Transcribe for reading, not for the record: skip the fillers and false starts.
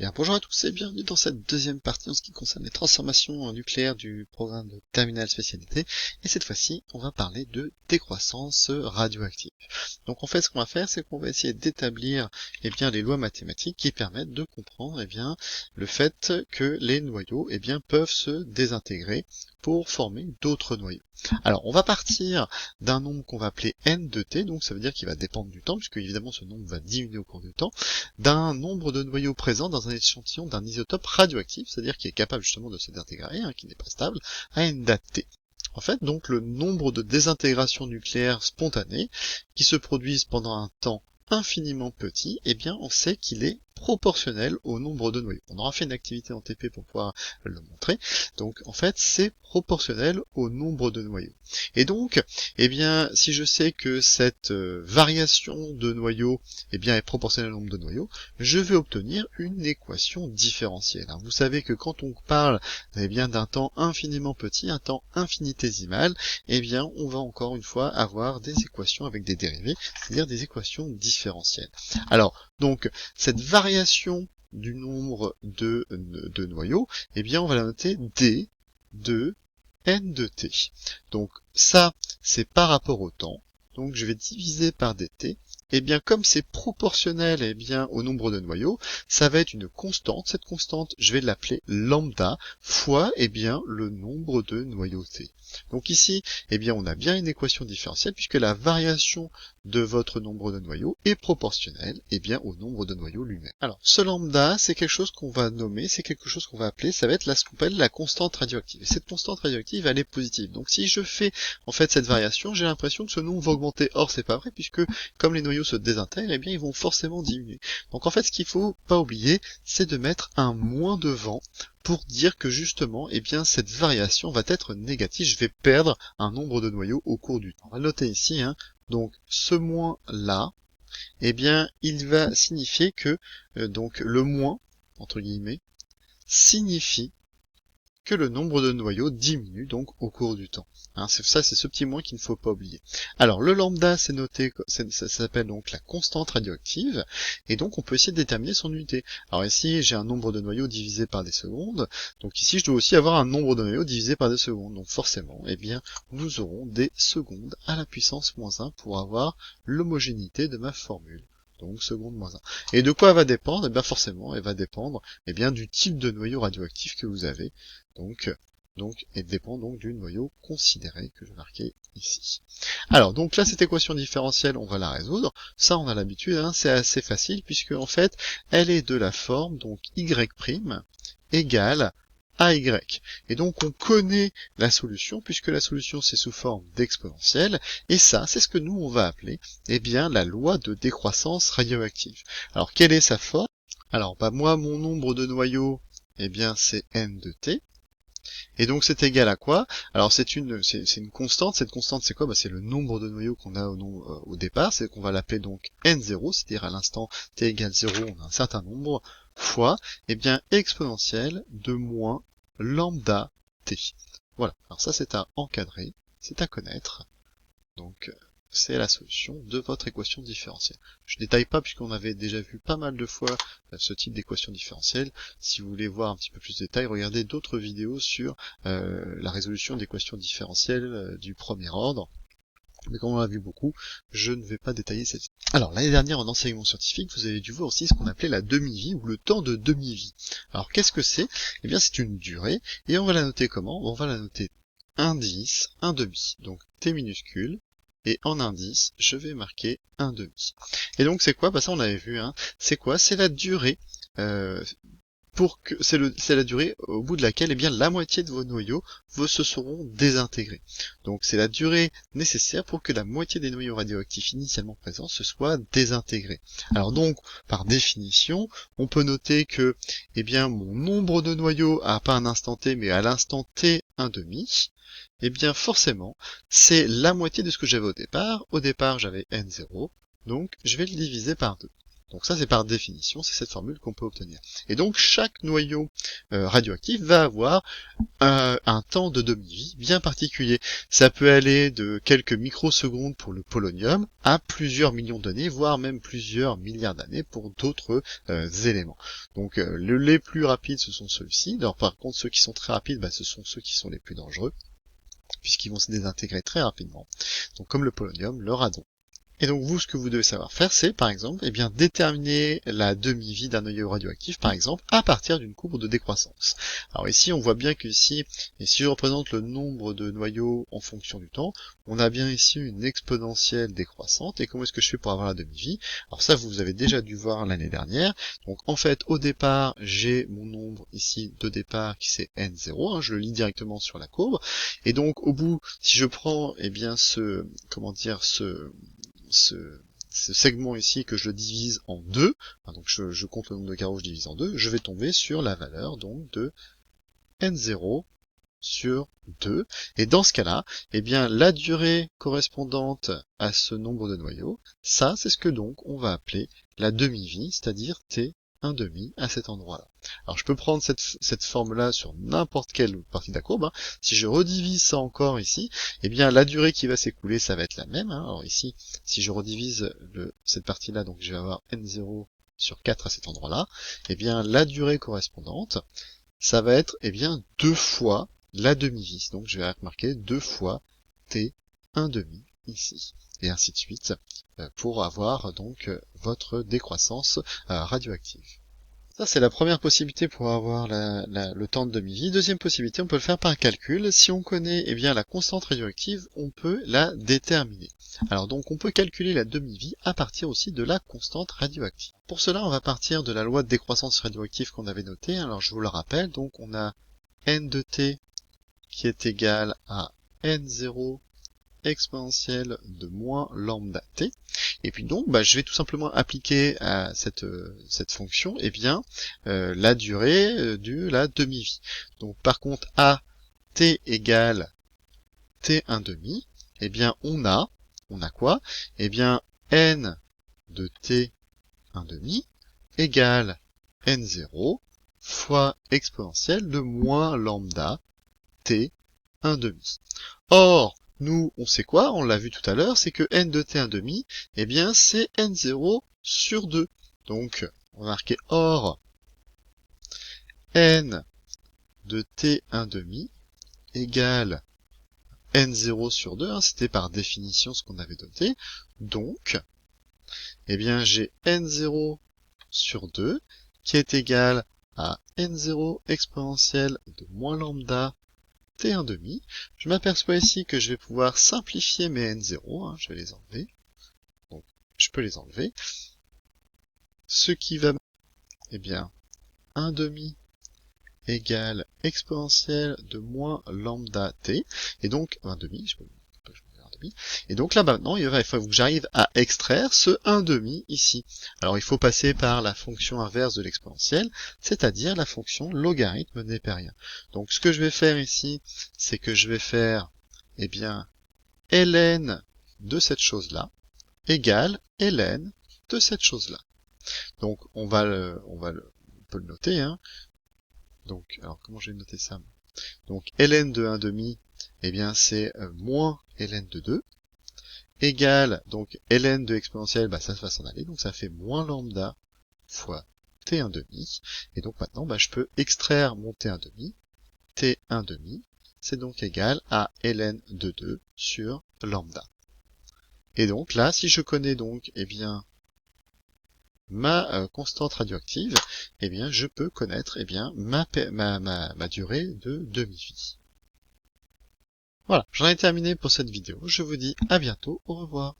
Bien, bonjour à tous et bienvenue dans cette deuxième partie en ce qui concerne les transformations nucléaires du programme de terminale spécialité. Et cette fois-ci, on va parler de décroissance radioactive. Donc en fait, ce qu'on va faire, c'est qu'on va essayer d'établir les lois mathématiques qui permettent de comprendre le fait que les noyaux peuvent se désintégrer pour former d'autres noyaux. Alors, on va partir d'un nombre qu'on va appeler n de t, donc ça veut dire qu'il va dépendre du temps, puisque évidemment ce nombre va diminuer au cours du temps, d'un nombre de noyaux présents dans un échantillon d'un isotope radioactif, c'est-à-dire qui est capable justement de se désintégrer, qui n'est pas stable, à une date t. En fait, donc le nombre de désintégrations nucléaires spontanées qui se produisent pendant un temps infiniment petit, on sait qu'il est proportionnel au nombre de noyaux. On aura fait une activité en TP pour pouvoir le montrer. Donc, en fait, c'est proportionnel au nombre de noyaux. Et donc, si je sais que cette variation de noyaux, est proportionnelle au nombre de noyaux, je vais obtenir une équation différentielle. Alors, vous savez que quand on parle, d'un temps infiniment petit, un temps infinitésimal, on va encore une fois avoir des équations avec des dérivées, c'est-à-dire des équations différentielles. Alors, donc, cette variation du nombre de noyaux, on va la noter d de n de t. Donc, ça, c'est par rapport au temps. Donc, je vais diviser par dt. Comme c'est proportionnel au nombre de noyaux, ça va être une constante. Cette constante, je vais l'appeler lambda fois le nombre de noyaux t. Donc ici, on a bien une équation différentielle puisque la variation de votre nombre de noyaux est proportionnelle au nombre de noyaux lui-même. Alors, ce lambda, c'est quelque chose qu'on va nommer, c'est quelque chose qu'on va appeler, ça va être ce qu'on appelle la constante radioactive. Et cette constante radioactive, elle est positive. Donc si je fais en fait cette variation, j'ai l'impression que ce nombre va augmenter. Or, c'est pas vrai puisque comme les noyaux se désintègrent, ils vont forcément diminuer. Donc en fait, ce qu'il faut pas oublier, c'est de mettre un moins devant pour dire que justement, cette variation va être négative. Je vais perdre un nombre de noyaux au cours du temps. On va le noter ici, Donc, ce moins-là, il va signifier que, le moins, entre guillemets, signifie que le nombre de noyaux diminue donc au cours du temps. C'est ce petit moins qu'il ne faut pas oublier. Alors le lambda, c'est noté, ça s'appelle donc la constante radioactive, et donc on peut essayer de déterminer son unité. Alors ici, j'ai un nombre de noyaux divisé par des secondes, donc ici je dois aussi avoir un nombre de noyaux divisé par des secondes. Donc forcément, nous aurons des secondes à la puissance moins 1 pour avoir l'homogénéité de ma formule. Donc seconde moins 1. Et de quoi elle va dépendre? Forcément, elle va dépendre du type de noyau radioactif que vous avez. Donc, elle dépend donc du noyau considéré que je vais marquer ici. Alors, donc là, cette équation différentielle, on va la résoudre. Ça, on a l'habitude, c'est assez facile, puisque en fait, elle est de la forme, donc y' égale AY. Et donc, on connaît la solution, puisque la solution, c'est sous forme d'exponentielle, et ça, c'est ce que nous, on va appeler, la loi de décroissance radioactive. Alors, quelle est sa forme? Alors, moi, mon nombre de noyaux, c'est n de t. Et donc c'est égal à quoi? Alors c'est une constante. Cette constante c'est quoi? C'est le nombre de noyaux qu'on a au départ. C'est qu'on va l'appeler donc n0, c'est-à-dire à l'instant t égale 0, on a un certain nombre, fois exponentielle de moins lambda t. Voilà. Alors ça c'est à encadrer, c'est à connaître. Donc c'est la solution de votre équation différentielle. Je détaille pas puisqu'on avait déjà vu pas mal de fois ce type d'équation différentielle. Si vous voulez voir un petit peu plus de détails, regardez d'autres vidéos sur la résolution d'équations différentielles du premier ordre. Mais comme on l'a vu beaucoup, je ne vais pas détailler cette... Alors, l'année dernière, en enseignement scientifique, vous avez dû voir aussi ce qu'on appelait la demi-vie, ou le temps de demi-vie. Alors, qu'est-ce que c'est? C'est une durée, et on va la noter comment? On va la noter 1/10, 1/2. Donc, t minuscule, et en indice, je vais marquer 1/2. Et donc c'est quoi? Ça on avait vu, c'est quoi? C'est la durée c'est la durée au bout de laquelle la moitié de vos noyaux se seront désintégrés. Donc c'est la durée nécessaire pour que la moitié des noyaux radioactifs initialement présents se soient désintégrés. Alors donc, par définition, on peut noter que mon nombre de noyaux pas un instant t, mais à l'instant t 1/2, forcément, c'est la moitié de ce que j'avais au départ. Au départ, j'avais n0, donc je vais le diviser par 2. Donc ça, c'est par définition, c'est cette formule qu'on peut obtenir. Et donc, chaque noyau radioactif va avoir un temps de demi-vie bien particulier. Ça peut aller de quelques microsecondes pour le polonium à plusieurs millions d'années, voire même plusieurs milliards d'années pour d'autres éléments. Donc les plus rapides, ce sont ceux-ci. Alors par contre, ceux qui sont très rapides, ce sont ceux qui sont les plus dangereux, puisqu'ils vont se désintégrer très rapidement. Donc comme le polonium, le radon. Et donc vous, ce que vous devez savoir faire, c'est par exemple, déterminer la demi-vie d'un noyau radioactif, par exemple, à partir d'une courbe de décroissance. Alors ici, on voit bien que ici, et si je représente le nombre de noyaux en fonction du temps, on a bien ici une exponentielle décroissante. Et comment est-ce que je fais pour avoir la demi-vie? Alors ça, vous avez déjà dû voir l'année dernière. Donc en fait, au départ, j'ai mon nombre ici de départ qui c'est n0, je le lis directement sur la courbe. Et donc au bout, si je prends ce segment ici, que je le divise en deux, donc je compte le nombre de carreaux, je divise en deux, je vais tomber sur la valeur donc de n0 sur 2, et dans ce cas-là, la durée correspondante à ce nombre de noyaux, ça c'est ce que donc on va appeler la demi-vie, c'est-à-dire t 1/2 à cet endroit-là. Alors je peux prendre cette forme-là sur n'importe quelle partie de la courbe. Si je redivise ça encore ici, la durée qui va s'écouler, ça va être la même. Alors ici, si je redivise cette partie-là, donc je vais avoir n0 sur 4 à cet endroit-là, la durée correspondante, ça va être 2 fois la demi-vie. Donc je vais marquer 2 fois t 1/2 ici, et ainsi de suite, pour avoir donc votre décroissance radioactive. Ça, c'est la première possibilité pour avoir le temps de demi-vie. Deuxième possibilité, on peut le faire par calcul. Si on connaît la constante radioactive, on peut la déterminer. Alors donc, on peut calculer la demi-vie à partir aussi de la constante radioactive. Pour cela, on va partir de la loi de décroissance radioactive qu'on avait notée. Alors je vous le rappelle, donc on a n de t qui est égal à n0 exponentielle de moins lambda t, et puis donc je vais tout simplement appliquer à cette fonction la durée de la demi-vie. Donc par contre à t égale t 1/2, on a quoi? N de t 1/2 égale n0 fois exponentielle de moins lambda t 1/2. Or, nous, on sait quoi? On l'a vu tout à l'heure, c'est que n de t 1/2, c'est n0 sur 2. Donc, on va marquer or n de t 1/2 égale n0 sur 2, c'était par définition ce qu'on avait noté. Donc, j'ai n0 sur 2 qui est égal à n0 exponentielle de moins lambda t 1/2. Je m'aperçois ici que je vais pouvoir simplifier mes n0, je vais les enlever. Donc, je peux les enlever. Ce qui va 1/2 égale exponentielle de moins lambda t. Et donc, 1/2, je peux 1/2. Et donc là maintenant, il faut que j'arrive à extraire ce 1/2 ici. Alors il faut passer par la fonction inverse de l'exponentielle, c'est-à-dire la fonction logarithme népérien. Donc ce que je vais faire ici, c'est que je vais faire ln de cette chose-là égale ln de cette chose-là. Donc on peut le noter. Donc alors comment je vais noter ça? Donc ln de 1/2, c'est moins ln de 2, égale, donc ln de exponentielle, ça va s'en aller, donc ça fait moins lambda fois t 1/2, et donc maintenant je peux extraire mon t 1/2, t 1/2, c'est donc égal à ln de 2 sur lambda. Et donc là, si je connais donc ma constante radioactive, je peux connaître ma durée de demi-vie. Voilà, j'en ai terminé pour cette vidéo. Je vous dis à bientôt, au revoir.